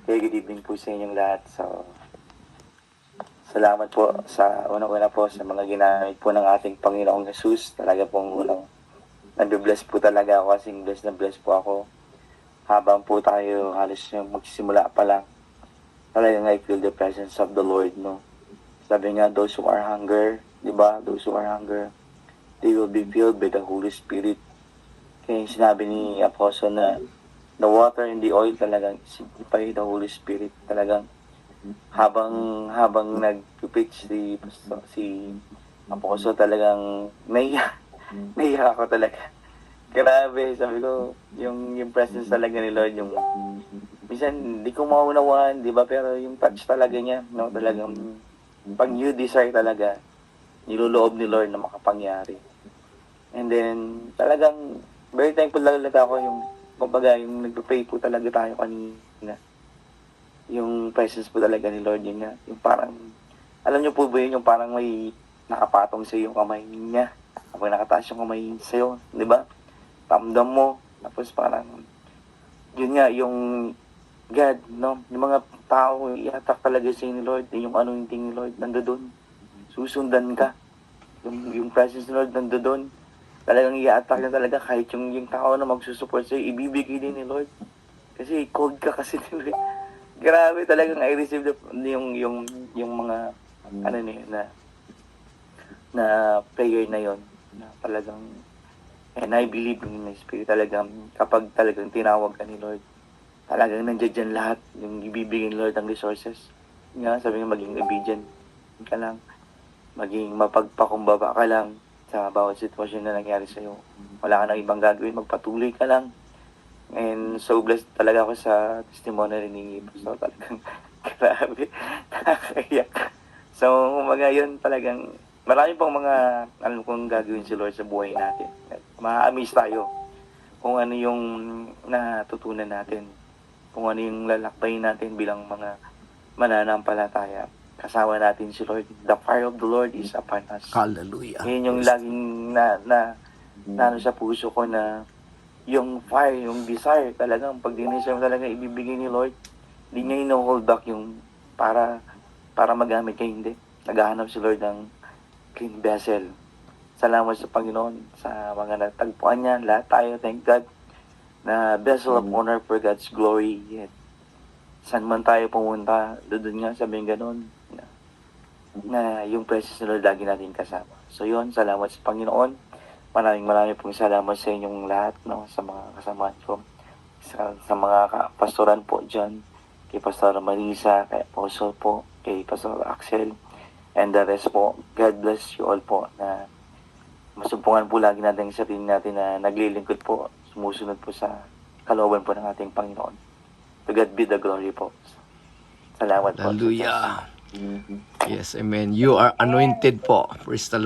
Hey, good evening po sa inyong lahat. So, salamat po sa unang-una po sa mga ginamit po ng ating Panginoong Jesus. Talaga pong unang nag-bless po talaga ako kasing bless na bless po ako. Habang po tayo halos yung magsisimula pa lang, talagang I feel the presence of the Lord, no? Sabi nga, those who are hunger, di ba? Those who are hunger, they will be filled by the Holy Spirit. Kaya yung sinabi ni Apostle na the water and the oil talagang signify the Holy Spirit. Talagang habang nag-preach si Apostle, talagang naiyak ako talaga. Grabe, sabi ko, yung presence talaga ni Lord, yung minsan hindi ko maunawaan, di ba? Pero yung touch talaga niya, no? Talagang pag you desire talaga, niloloob ni Lord na makapangyari. And then, talagang very thankful talaga ako yung kumbaga, yung nagpe-pray po talaga tayo kanina. Yung presence po talaga ni Lord, yun nga. Yung parang, alam niyo po ba yun, yung parang may nakapatong sa yung kamay niya. Kapag nakataas yung kamay sa'yo, di ba? Ramdam mo. Tapos parang, yun nga, yung God, no? Yung mga tao, i-attack talaga sa ni Lord. Yung anointing ni Lord, nandoon. Susundan ka. Yung presence ni Lord, nandoon. Talagang i-attack na talaga kahit yung tao na magsusupport sa'yo, ibibigay din ni Lord. Kasi cold ka kasi ni Lord. Grabe talagang I received yung mga ano na prayer na yon na talagang and I believe in my spirit talagang kapag talagang tinawag ka ni Lord, talagang nandiyan dyan lahat yung ibibigay ni Lord ng resources. Nga, sabi nga maging obedient ka lang, maging mapagpakumbaba ka lang sa bawat sitwasyon na nangyari sa'yo. Wala ka nang ibang gagawin, magpatuloy ka lang. And so blessed talaga ako sa testimony ni Pastor. Talagang grabe, nakakaiyak. So, kumaga yun talagang marami pang mga alam kong gagawin si Lord sa buhay natin. Ma-amaze tayo kung ano yung natutunan natin, kung ano yung lalakbayin natin bilang mga mananampalataya. Kasama natin si Lord. The fire of the Lord is upon us. Hallelujah. Yun yung Yes. laging ano sa puso ko na yung fire, yung desire talagang pag dinisire mo talaga ibibigay ni Lord, hindi niya ino-hold back yung para magamit kayo, hindi. Naghahanap si Lord ng clean vessel. Salamat sa Panginoon sa mga natagpuan niya. Lahat tayo, thank God, na vessel of honor for God's glory. Yet, saan man tayo pumunta, doon nga sabihin ganun, na yung presence ni Lord lagi natin kasama. So yun, salamat sa Panginoon. Maraming pong salamat sa inyong lahat, no, sa mga kasamahan ko. Sa mga pastoran po dyan, kay Pastor Marisa, kay Apostle po, kay Pastor Axel, and the rest po. God bless you all po na masumpungan po lagi natin sa sarili natin na naglilingkod po, sumusunod po sa kalooban po ng ating Panginoon. To God be the glory po. Salamat po. Hallelujah. Yes, amen. You are anointed po. Praise the Lord.